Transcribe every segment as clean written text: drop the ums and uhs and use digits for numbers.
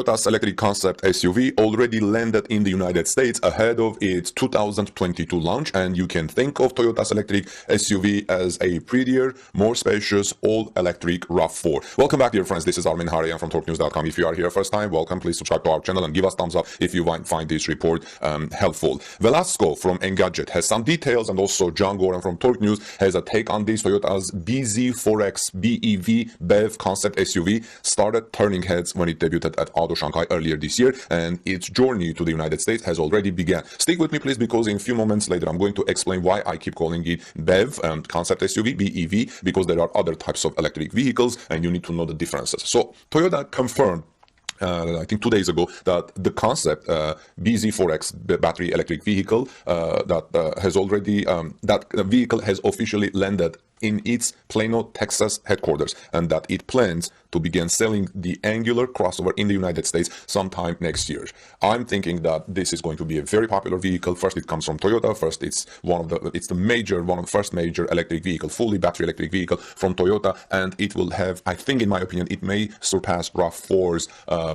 Toyota's electric concept SUV already landed in the United States ahead of its 2022 launch, and you can think of Toyota's electric SUV as a prettier, more spacious, all-electric RAV4. Welcome back, dear friends. This is Armin Harian from TorqueNews.com. If you are here first time, welcome. Please subscribe to our channel and give us thumbs up if you find this report helpful. Velasco from Engadget has some details, and also John Goran from Torque News has a take on this. Toyota's bZ4X BEV concept SUV started turning heads when it debuted at Auto Shanghai earlier this year, and its journey to the United States has already begun. Stick with me, please, because in a few moments later I'm going to explain why I keep calling it BEV, concept SUV, BEV, because there are other types of electric vehicles and you need to know the differences. So Toyota confirmed I think 2 days ago that the concept bZ4X battery electric vehicle that vehicle has officially landed in its Plano, Texas headquarters, and that it plans to begin selling the angular crossover in the United States sometime next year. I'm thinking that this is going to be a very popular vehicle. First, it comes from Toyota. First, it's one of the first major electric vehicle, fully battery electric vehicle from Toyota, and it will have, I think, in my opinion, it may surpass RAV4's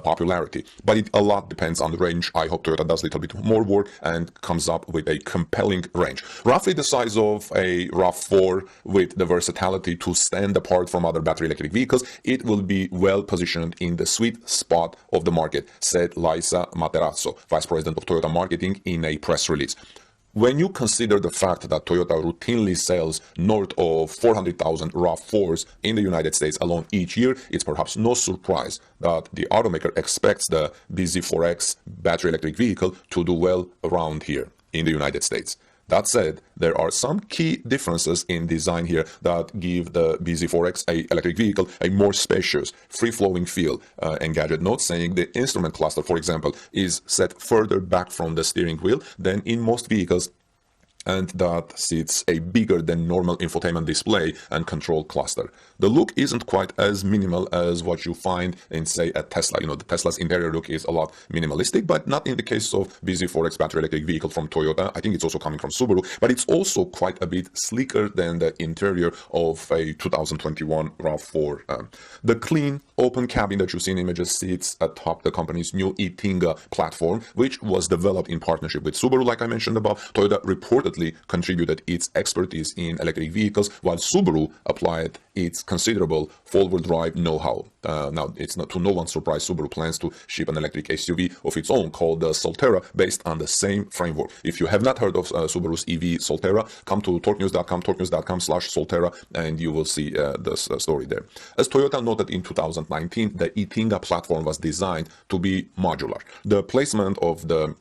popularity. But a lot depends on the range. I hope Toyota does a little bit more work and comes up with a compelling range. Roughly the size of a RAV4 with the versatility to stand apart from other battery electric vehicles, it will be well positioned in the sweet spot of the market, said Liza Materazzo, Vice President of Toyota Marketing, in a press release. When you consider the fact that Toyota routinely sells north of 400,000 RAV4s in the United States alone each year, it's perhaps no surprise that the automaker expects the bZ4X battery electric vehicle to do well around here in the United States. That said, there are some key differences in design here that give the bZ4X, a electric vehicle, a more spacious, free-flowing feel. Engadget notes saying the instrument cluster, for example, is set further back from the steering wheel than in most vehicles, and that sits a bigger than normal infotainment display and control cluster. The look isn't quite as minimal as what you find in, say, a Tesla. You know, the Tesla's interior look is a lot minimalistic, but not in the case of bZ4X battery electric vehicle from Toyota. I think it's also coming from Subaru, but it's also quite a bit sleeker than the interior of a 2021 RAV4. The clean, open cabin that you see in images sits atop the company's new e-TNGA platform, which was developed in partnership with Subaru, like I mentioned above. Toyota reportedly contributed its expertise in electric vehicles, while Subaru applied its considerable four-wheel drive know-how. Now, it's not to no one's surprise, Subaru plans to ship an electric SUV of its own called the Solterra, based on the same framework. If you have not heard of Subaru's EV Solterra, come to TorqueNews.com, TorqueNews.com/Solterra, and you will see the story there. As Toyota noted in 2019, the e-TNGA platform was designed to be modular. The placement of the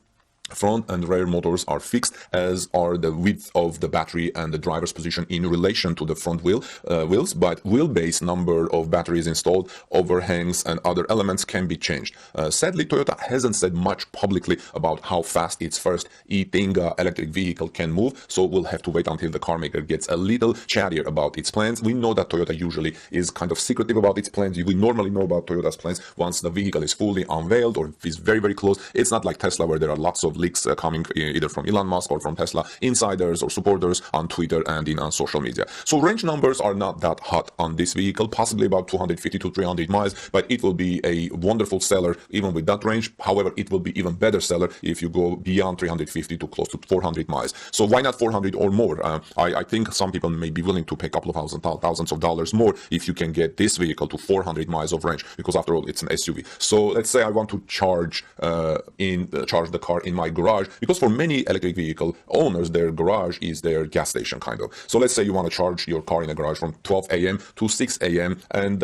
front and rear motors are fixed, as are the width of the battery and the driver's position in relation to the front wheels, but wheelbase number of batteries installed, overhangs, and other elements can be changed. Sadly, Toyota hasn't said much publicly about how fast its first e-TNGA electric vehicle can move, so we'll have to wait until the carmaker gets a little chattier about its plans. We know that Toyota usually is kind of secretive about its plans. We normally know about Toyota's plans once the vehicle is fully unveiled or is very, very close. It's not like Tesla, where there are lots of leaks coming either from Elon Musk or from Tesla insiders or supporters on Twitter and on social media. So range numbers are not that hot on this vehicle, possibly about 250 to 300 miles, but it will be a wonderful seller even with that range. However, it will be even better seller if you go beyond 350 to close to 400 miles. So why not 400 or more? I think some people may be willing to pay a couple of thousands of dollars more if you can get this vehicle to 400 miles of range, because after all, it's an SUV. So let's say I want to charge the car in my garage, because for many electric vehicle owners, their garage is their gas station, kind of. So let's say you want to charge your car in a garage from 12 a.m. to 6 a.m. and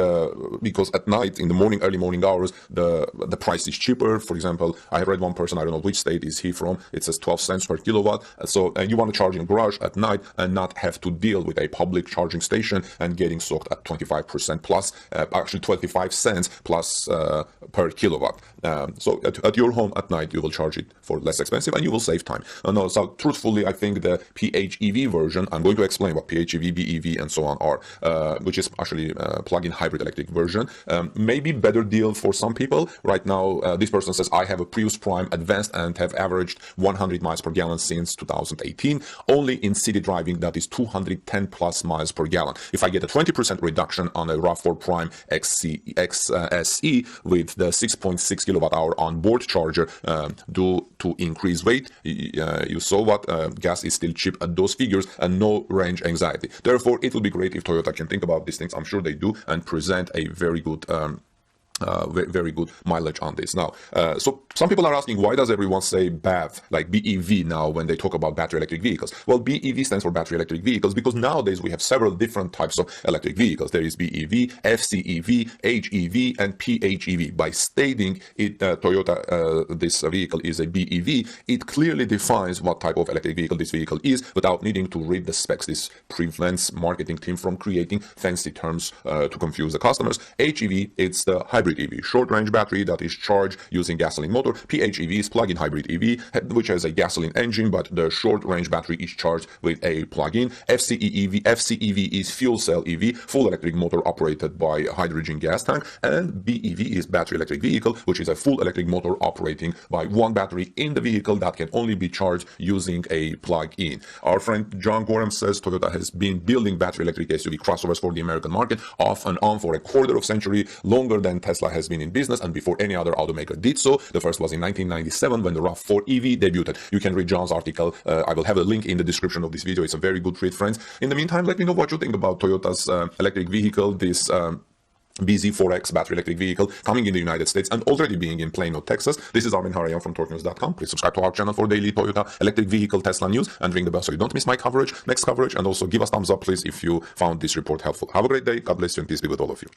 because at night, in the morning, early morning hours, the price is cheaper. For example, I read one person, I don't know which state is he from, it says 12 cents per kilowatt. So you want to charge in a garage at night and not have to deal with a public charging station and getting soaked at 25% plus, actually 25 cents plus per kilowatt. So at your home at night, you will charge it for less expensive, and you will save time. No, so truthfully, I think the PHEV version, I'm going to explain what PHEV, BEV, and so on are, which is actually plug-in hybrid electric version, maybe better deal for some people. Right now, this person says, I have a Prius Prime Advanced and have averaged 100 miles per gallon since 2018. Only in city driving, that is 210 plus miles per gallon. If I get a 20% reduction on a RAV4 Prime SE with the 6.6 kilowatt hour on board charger due to increased weight, you saw what gas is still cheap at those figures and no range anxiety. Therefore, it will be great if Toyota can think about these things. I'm sure they do, and present a very good very good mileage on this. Now, so some people are asking, why does everyone say BEV, like BEV now when they talk about battery electric vehicles? Well, BEV stands for battery electric vehicles because nowadays we have several different types of electric vehicles. There is BEV, FCEV, HEV, and PHEV. By stating it, Toyota, this vehicle is a BEV, it clearly defines what type of electric vehicle this vehicle is without needing to read the specs. This prevents marketing team from creating fancy terms to confuse the customers. HEV, it's the hybrid EV, short-range battery that is charged using gasoline motor. PHEV is plug-in hybrid EV, which has a gasoline engine, but the short-range battery is charged with a plug-in. FCEV is fuel cell EV, full electric motor operated by hydrogen gas tank, and BEV is battery electric vehicle, which is a full electric motor operating by one battery in the vehicle that can only be charged using a plug-in. Our friend John Gorham says Toyota has been building battery electric SUV crossovers for the American market off and on for a quarter of century, longer than Tesla has been in business and before any other automaker did so. The first was in 1997 when the RAV4 EV debuted. You can read John's article. I will have a link in the description of this video. It's a very good read, friends. In the meantime, let me know what you think about Toyota's electric vehicle, this bZ4X battery electric vehicle coming in the United States and already being in Plano, Texas. This is Armin Harayan from TorqueNews.com. Please subscribe to our channel for daily Toyota electric vehicle Tesla news and ring the bell so you don't miss my coverage, next coverage, and also give us thumbs up, please, if you found this report helpful. Have a great day. God bless you and peace be with all of you.